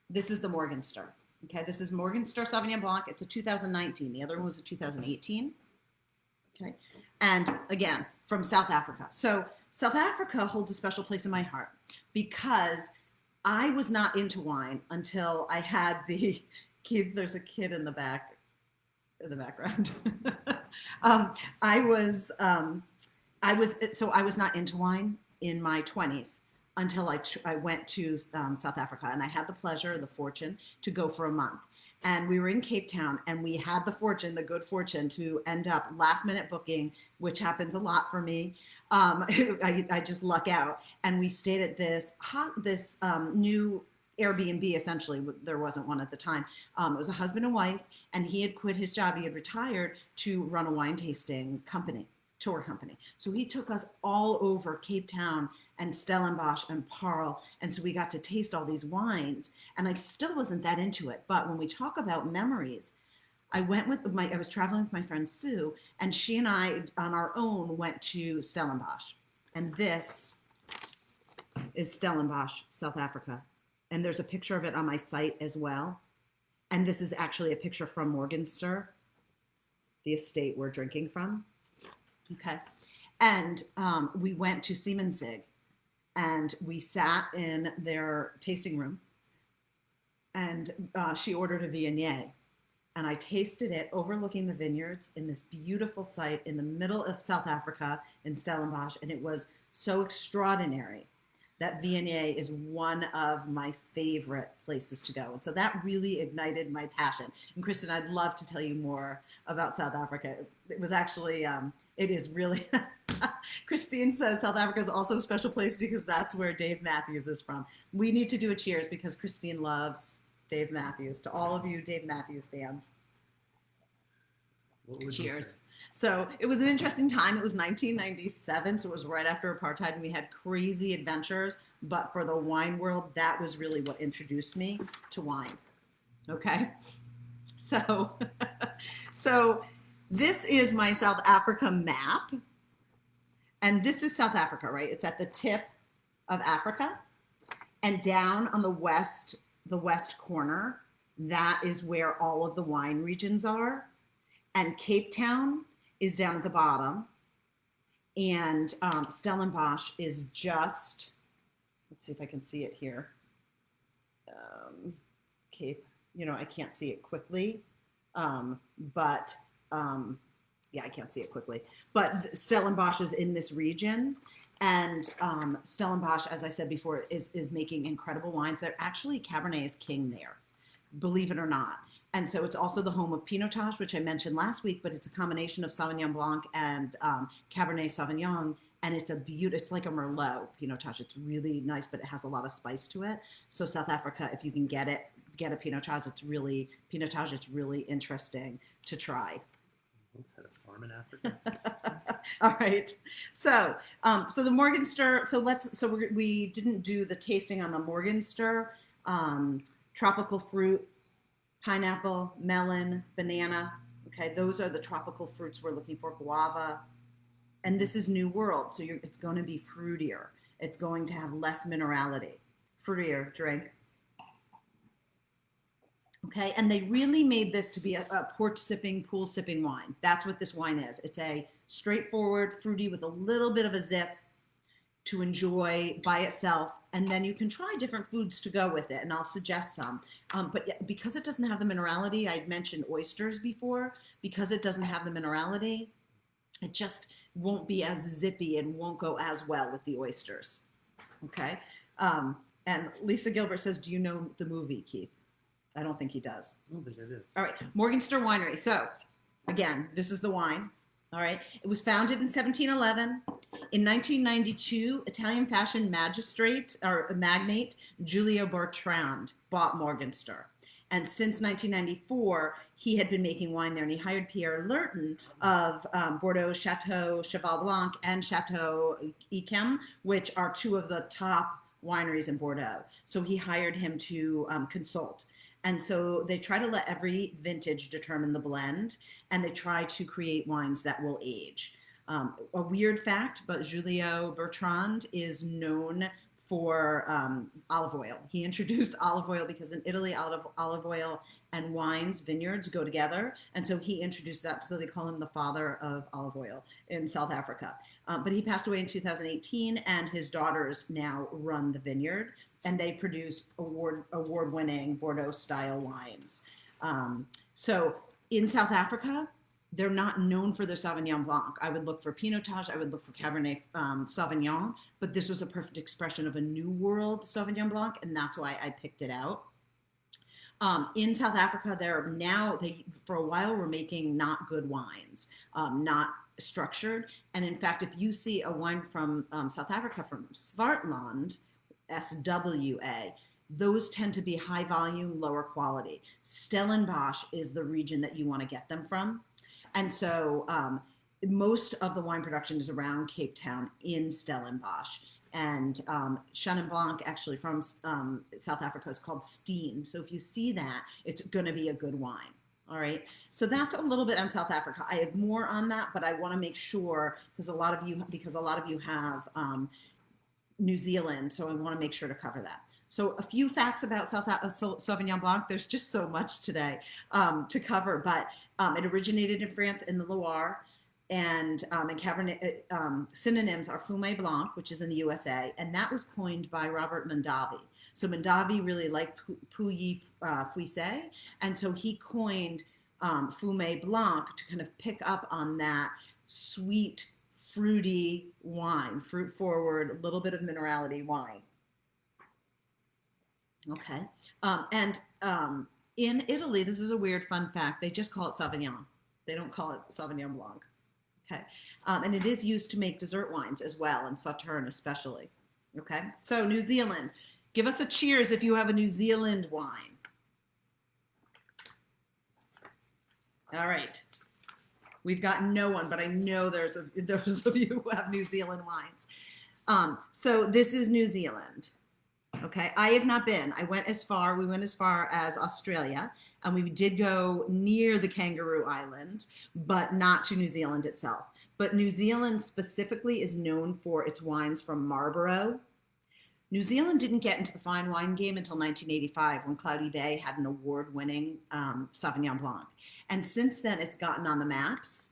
This is the Morgenster. Okay, this is Morgenster Sauvignon Blanc. It's a 2019. The other one was a 2018. Okay. And again, from South Africa. So South Africa holds a special place in my heart because I was not into wine until I had the kid. There's a kid in the background. I was not into wine in my 20s until I went to South Africa, and I had the pleasure, the fortune to go for a month. And we were in Cape Town, and we had the good fortune to end up last minute booking, which happens a lot for me. I just luck out. And we stayed at this new Airbnb, essentially. There wasn't one at the time. It was a husband and wife, and he had quit his job. He had retired to run a wine tasting tour company. So he took us all over Cape Town and Stellenbosch and Parle. And so we got to taste all these wines, and I still wasn't that into it. But when we talk about memories, I was traveling with my friend Sue, and she and I on our own went to Stellenbosch. And this is Stellenbosch, South Africa. And there's a picture of it on my site as well. And this is actually a picture from Morgenster, the estate we're drinking from. Okay. And we went to Siemensig, and we sat in their tasting room, and she ordered a Viognier, and I tasted it overlooking the vineyards in this beautiful site in the middle of South Africa in Stellenbosch, and it was so extraordinary. That Viognier is one of my favorite places to go. And so that really ignited my passion. And Kristen, I'd love to tell you more about South Africa. It was actually, it is really, Christine says South Africa is also a special place because that's where Dave Matthews is from. We need to do a cheers because Christine loves Dave Matthews. To all of you Dave Matthews fans. Cheers. So it was an interesting time. It was 1997, so it was right after apartheid, and we had crazy adventures. But for the wine world, that was really what introduced me to wine. Okay, so this is my South Africa map, and this is South Africa, right? It's at the tip of Africa, and down on the west corner, that is where all of the wine regions are. And Cape Town is down at the bottom, and Stellenbosch is let's see if I can see it here. Cape, I can't see it quickly, but I can't see it quickly. But Stellenbosch is in this region, and Stellenbosch, as I said before, is making incredible wines. They're actually, Cabernet is king there, believe it or not. And so it's also the home of Pinotage, which I mentioned last week, but it's a combination of Sauvignon Blanc and Cabernet Sauvignon. And it's like a Merlot Pinotage. It's really nice, but it has a lot of spice to it. So South Africa, if you can get a Pinotage, it's really interesting to try. Let's had a farm in Africa. All right. So the Morgenster, we didn't do the tasting on the Morgenster. Tropical fruit, pineapple, melon, banana. Okay, those are the tropical fruits we're looking for. Guava, and this is New World, so it's going to be fruitier. It's going to have less minerality. Fruitier drink. Okay, and they really made this to be a porch sipping, pool sipping wine. That's what this wine is. It's a straightforward, fruity with a little bit of a zip to enjoy by itself, and then you can try different foods to go with it, and I'll suggest some. But because it doesn't have the minerality, I'd mentioned oysters before, because it doesn't have the minerality, won't be as zippy and won't go as well with the oysters. Okay. And Lisa Gilbert says, do you know the movie, Keith? I don't think he does. I don't think I did. All right. Morgenstern Winery. So, again, this is the wine. All right. It was founded in 1711. In 1992, Italian fashion magistrate or magnate Giulio Bertrand bought Morgenstern. And since 1994, he had been making wine there, and he hired Pierre Lurton of Bordeaux, Chateau Cheval Blanc, and Chateau Yquem, which are two of the top wineries in Bordeaux. So he hired him to consult. And so they try to let every vintage determine the blend, and they try to create wines that will age. A weird fact, but Giulio Bertrand is known for olive oil. He introduced olive oil because in Italy, olive oil and wines, vineyards go together. And so he introduced that, so they call him the father of olive oil in South Africa. But he passed away in 2018, and his daughters now run the vineyard, and they produce award-winning Bordeaux-style wines. So in South Africa, they're not known for their Sauvignon Blanc. I would look for Pinotage, I would look for Cabernet Sauvignon, but this was a perfect expression of a New World Sauvignon Blanc, and that's why I picked it out. In South Africa, for a while were making not good wines, not structured. And in fact, if you see a wine from South Africa, from Swartland, SWA, those tend to be high volume, lower quality. Stellenbosch is the region that you want to get them from. And so most of the wine production is around Cape Town in Stellenbosch. And Chenin Blanc, actually from South Africa, is called Steen. So if you see that, it's going to be a good wine. All right. So that's a little bit on South Africa. I have more on that, but I want to make sure, because a lot of you have New Zealand, so I want to make sure to cover that. So a few facts about Sauvignon Blanc. There's just so much today to cover, but it originated in France in the Loire, and in Cabernet, synonyms are Fumé Blanc, which is in the USA, and that was coined by Robert Mondavi. So Mondavi really liked Pouilly Fuissé, and so he coined Fumé Blanc to kind of pick up on that sweet, fruity wine, fruit forward, a little bit of minerality wine. Okay. In Italy, this is a weird fun fact, they just call it Sauvignon. They don't call it Sauvignon Blanc. Okay. And it is used to make dessert wines as well, and Sauternes especially. Okay. So New Zealand, give us a cheers if you have a New Zealand wine. All right. We've got no one, but I know there's those of you who have New Zealand wines. So this is New Zealand. Okay, I have not been. We went as far as Australia, and we did go near the Kangaroo Islands, but not to New Zealand itself. But New Zealand specifically is known for its wines from Marlborough. New Zealand didn't get into the fine wine game until 1985, when Cloudy Bay had an award-winning Sauvignon Blanc. And since then, it's gotten on the maps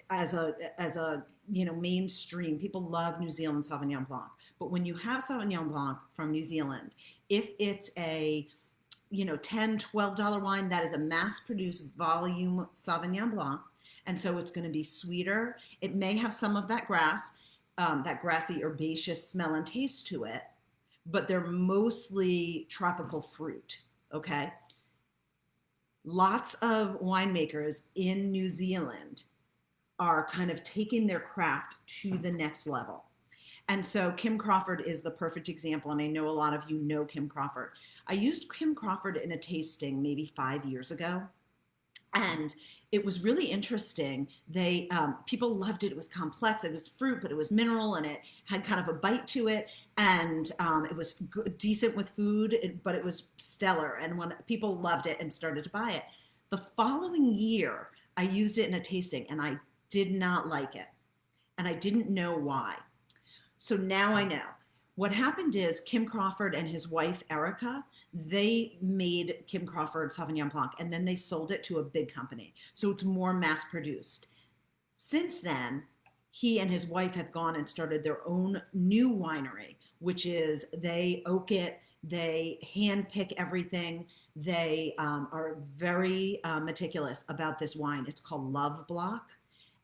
as a mainstream. People love New Zealand Sauvignon Blanc. But when you have Sauvignon Blanc from New Zealand, if it's a $10, $12 wine, that is a mass-produced volume Sauvignon Blanc. And so it's going to be sweeter. It may have some of that that grassy herbaceous smell and taste to it, but they're mostly tropical fruit, okay? Lots of winemakers in New Zealand are kind of taking their craft to the next level. And so Kim Crawford is the perfect example, and I know a lot of you know Kim Crawford. I used Kim Crawford in a tasting maybe 5 years ago, and it was really interesting. People loved it. It was complex. It was fruit, but it was mineral, and it had kind of a bite to it, and it was decent with food, but it was stellar, and when people loved it and started to buy it. The following year, I used it in a tasting, and I did not like it, and I didn't know why. So now I know. What happened is Kim Crawford and his wife, Erica, they made Kim Crawford Sauvignon Blanc, and then they sold it to a big company. So it's more mass produced. Since then, he and his wife have gone and started their own new winery, which is they oak it, they hand pick everything. They are very meticulous about this wine. It's called Love Block.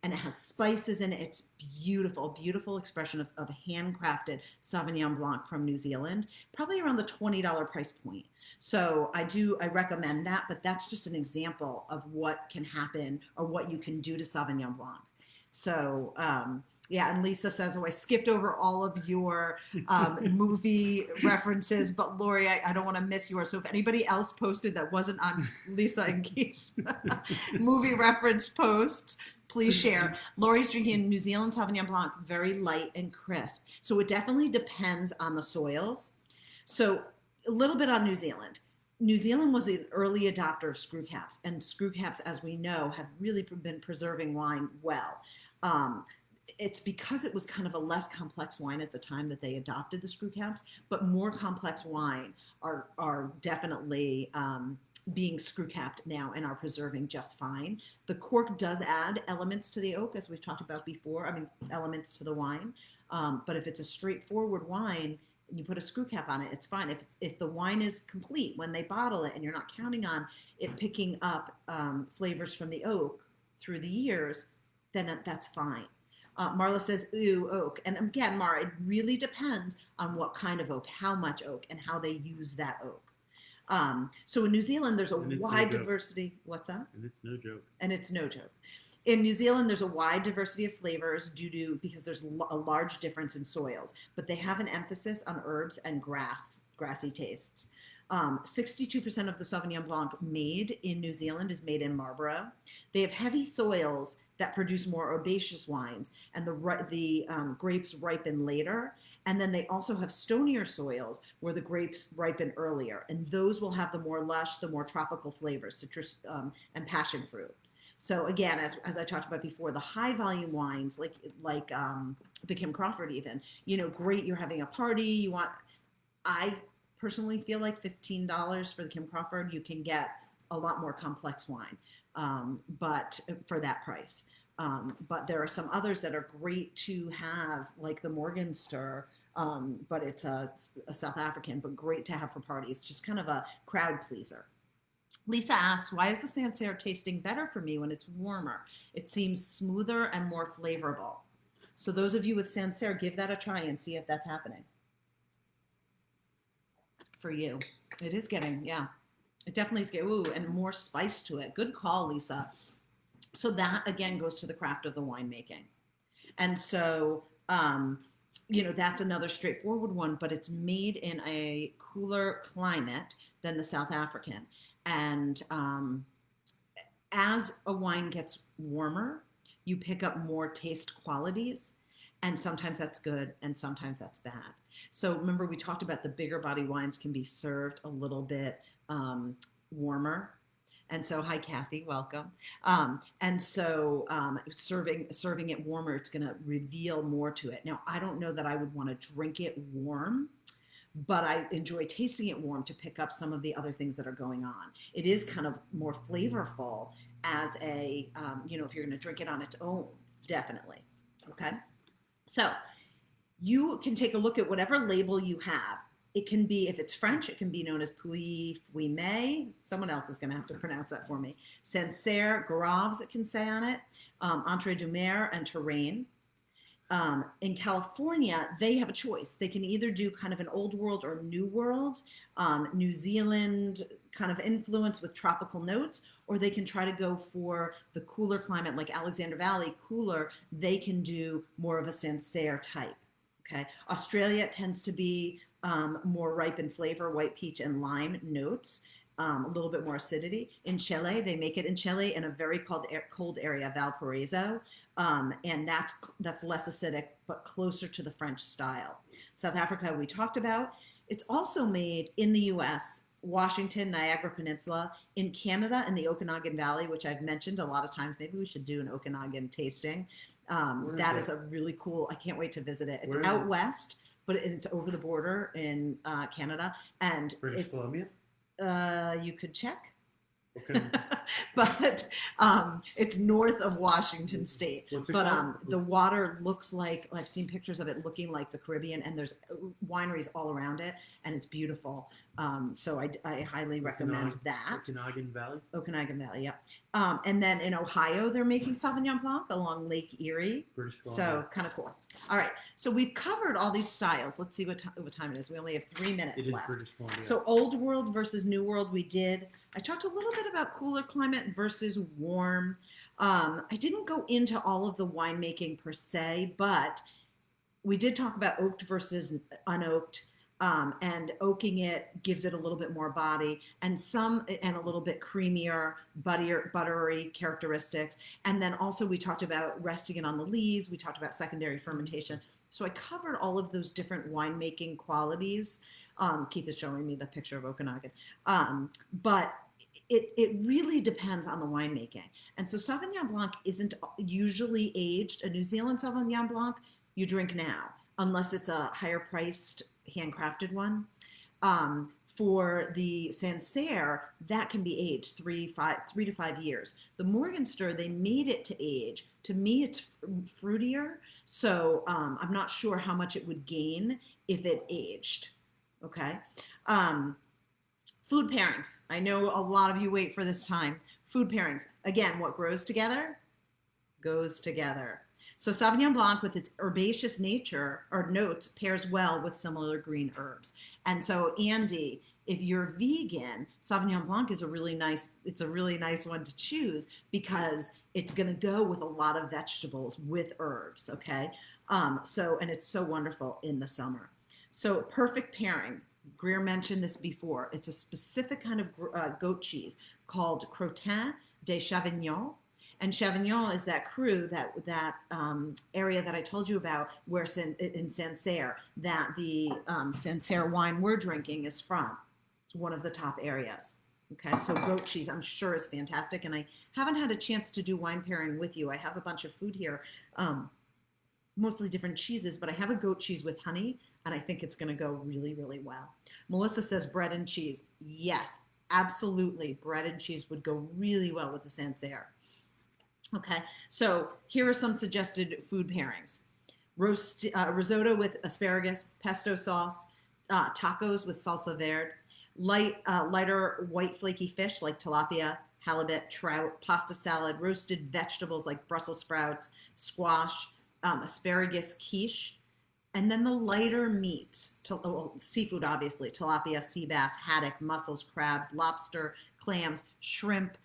and it has spices in it. It's beautiful, beautiful expression of handcrafted Sauvignon Blanc from New Zealand, probably around the $20 price point. So I recommend that, but that's just an example of what can happen or what you can do to Sauvignon Blanc. So, yeah, and Lisa says, oh, I skipped over all of your movie references, but Lori, I don't want to miss yours. So if anybody else posted that wasn't on Lisa and Keith's movie reference posts, please share. Lori's drinking New Zealand Sauvignon Blanc, very light and crisp. So it definitely depends on the soils. So a little bit on New Zealand. New Zealand was an early adopter of screw caps, and screw caps, as we know, have really been preserving wine well. It's because it was kind of a less complex wine at the time that they adopted the screw caps, but more complex wine are definitely being screw capped now and are preserving just fine. The cork does add elements to the oak, as we've talked about before. I mean, elements to the wine. But if it's a straightforward wine and you put a screw cap on it, it's fine. If the wine is complete when they bottle it and you're not counting on it picking up flavors from the oak through the years, then that's fine. Marla says, ooh, oak. And again, Mara, it really depends on what kind of oak, how much oak, and how they use that oak. So in New Zealand, there's a wide diversity. What's that? And it's no joke. And it's no joke. In New Zealand, there's a wide diversity of flavors because there's a large difference in soils, but they have an emphasis on herbs and grassy tastes. 62% of the Sauvignon Blanc made in New Zealand is made in Marlborough. They have heavy soils that produce more herbaceous wines, and the grapes ripen later. And then they also have stonier soils where the grapes ripen earlier, and those will have the more lush, the more tropical flavors, citrus and passion fruit. So again, as I talked about before, the high volume wines like the Kim Crawford, even, great. You're having a party. I personally feel like $15 for the Kim Crawford, you can get a lot more complex wine, but for that price. But there are some others that are great to have, like the Morgenstern, but it's a South African, but great to have for parties, just kind of a crowd pleaser. Lisa asks, why is the Sancerre tasting better for me when it's warmer? It seems smoother and more flavorful. So those of you with Sancerre, give that a try and see if that's happening for you. It is getting, yeah. It definitely is getting, and more spice to it. Good call, Lisa. So that, again, goes to the craft of the winemaking. And so, that's another straightforward one, but it's made in a cooler climate than the South African. And as a wine gets warmer, you pick up more taste qualities, and sometimes that's good and sometimes that's bad. So remember, we talked about the bigger body wines can be served a little bit warmer. And so, hi, Kathy, welcome. And so serving it warmer, it's going to reveal more to it. Now, I don't know that I would want to drink it warm, but I enjoy tasting it warm to pick up some of the other things that are going on. It is kind of more flavorful as if you're going to drink it on its own, definitely. Okay. So you can take a look at whatever label you have. It can be, if it's French, it can be known as Puy Fumé. Someone else is going to have to pronounce that for me. Sancerre, Graves, it can say on it. Entre du Mer and Terrain. In California, they have a choice. They can either do kind of an old world or new world, New Zealand kind of influence with tropical notes, or they can try to go for the cooler climate like Alexander Valley, cooler. They can do more of a Sancerre type. Okay. Australia tends to be more ripe in flavor, white peach and lime notes, a little bit more acidity. In Chile, they make it in Chile in a very cold area, Valparaiso, and that's less acidic, but closer to the French style. South Africa, we talked about. It's also made in the U.S., Washington, Niagara Peninsula, in Canada, in the Okanagan Valley, which I've mentioned a lot of times. Maybe we should do an Okanagan tasting. That is a really cool, I can't wait to visit it. It's out west, but it's over the border in Canada. And British Columbia? You could check. Okay. But it's north of Washington State. What's it But called? the water looks like, I've seen pictures of it looking like the Caribbean, and there's wineries all around it, and it's beautiful. So I highly recommend that. Okanagan Valley. Okanagan Valley, yep. And then in Ohio, they're making Sauvignon Blanc along Lake Erie. British Columbia. So kind of cool. All right, so we've covered all these styles. Let's see what time it is. We only have 3 minutes It is left. British Columbia. So old world versus new world, we did. I talked a little bit about cooler climate versus warm. I didn't go into all of the winemaking per se, but we did talk about oaked versus unoaked. And oaking it gives it a little bit more body and a little bit creamier, buttery characteristics. And then also we talked about resting it on the lees. We talked about secondary fermentation. So I covered all of those different winemaking qualities. Keith is showing me the picture of Okanagan. But it really depends on the winemaking. And so Sauvignon Blanc isn't usually aged. A New Zealand Sauvignon Blanc, you drink now, unless it's a higher priced handcrafted one. For the Sancerre, that can be aged 3 to 5 years. The Morgenstern, they made it to age. To me, it's fruitier, so I'm not sure how much it would gain if it aged. Okay. Food pairings. I know a lot of you wait for this time. Food pairings. Again, what grows together goes together. So Sauvignon Blanc, with its herbaceous nature or notes, pairs well with similar green herbs. And so, Andy, if you're vegan, Sauvignon Blanc is a really nice one to choose because it's going to go with a lot of vegetables with herbs. Okay. And it's so wonderful in the summer. So perfect pairing. Greer mentioned this before. It's a specific kind of goat cheese called Crottin de Chavignon. And Chavignon is that cru, that area that I told you about, where in Sancerre, that the Sancerre wine we're drinking is from. It's one of the top areas. Okay, so goat cheese, I'm sure, is fantastic. And I haven't had a chance to do wine pairing with you. I have a bunch of food here, mostly different cheeses, but I have a goat cheese with honey, and I think it's going to go really, really well. Melissa says bread and cheese. Yes, absolutely. Bread and cheese would go really well with the Sancerre. Okay, so here are some suggested food pairings. Risotto with asparagus, pesto sauce, tacos with salsa verde, lighter white flaky fish like tilapia, halibut, trout, pasta salad, roasted vegetables like Brussels sprouts, squash, asparagus quiche, and then the lighter meats, seafood obviously, tilapia, sea bass, haddock, mussels, crabs, lobster, clams, shrimp,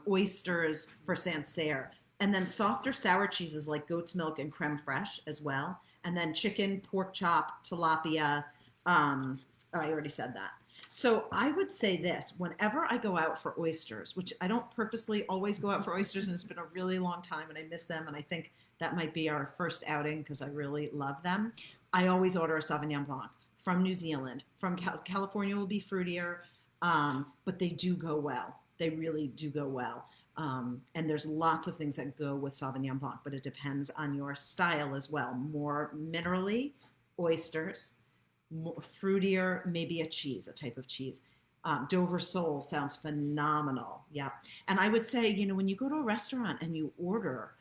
oysters for Sancerre, and then softer sour cheeses like goat's milk and creme fraiche as well, and then chicken, pork chop, tilapia. I already said that. So I would say this: whenever I go out for oysters, which I don't purposely always go out for oysters, and it's been a really long time, and I miss them, and I think that might be our first outing because I really love them. I always order a Sauvignon Blanc from New Zealand. From California will be fruitier, but they do go well. They really do go well. And there's lots of things that go with Sauvignon Blanc, but it depends on your style as well. More minerally, oysters, more fruitier, maybe a type of cheese. Dover sole sounds phenomenal. Yeah. And I would say, when you go to a restaurant and you order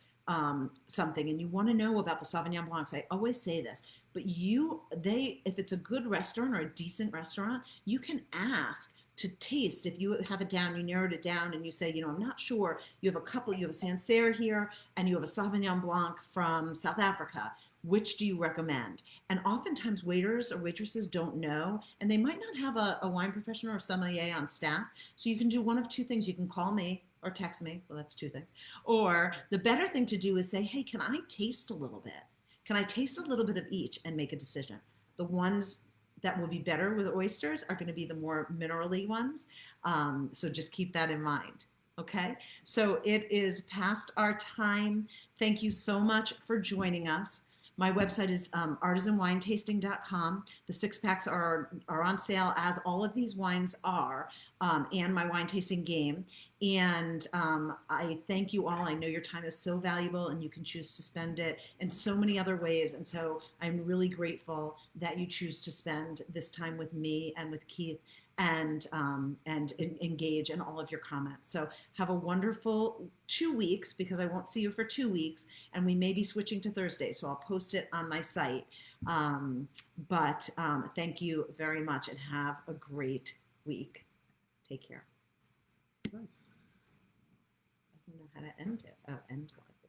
something and you want to know about the Sauvignon Blancs, I always say this, but if it's a good restaurant or a decent restaurant, you can ask to taste. If you have it down, you narrowed it down and you say, I'm not sure, you have a Sancerre here and you have a Sauvignon Blanc from South Africa. Which do you recommend? And oftentimes waiters or waitresses don't know, and they might not have a wine professional or sommelier on staff. So you can do one of two things. You can call me or text me. Well, that's two things. Or the better thing to do is say, hey, can I taste a little bit? Can I taste a little bit of each and make a decision? The ones that will be better with oysters are going to be the more minerally ones. So just keep that in mind. Okay, so it is past our time. Thank you so much for joining us. My website is artisanwinetasting.com. The 6-packs are on sale, as all of these wines are, and my wine tasting game. And I thank you all. I know your time is so valuable and you can choose to spend it in so many other ways. And so I'm really grateful that you choose to spend this time with me and with Keith and engage in all of your comments. So have a wonderful 2 weeks, because I won't see you for 2 weeks, and we may be switching to Thursday, so I'll post it on my site. But thank you very much and have a great week. Take care. Nice. I don't know how to end it. Oh, end live.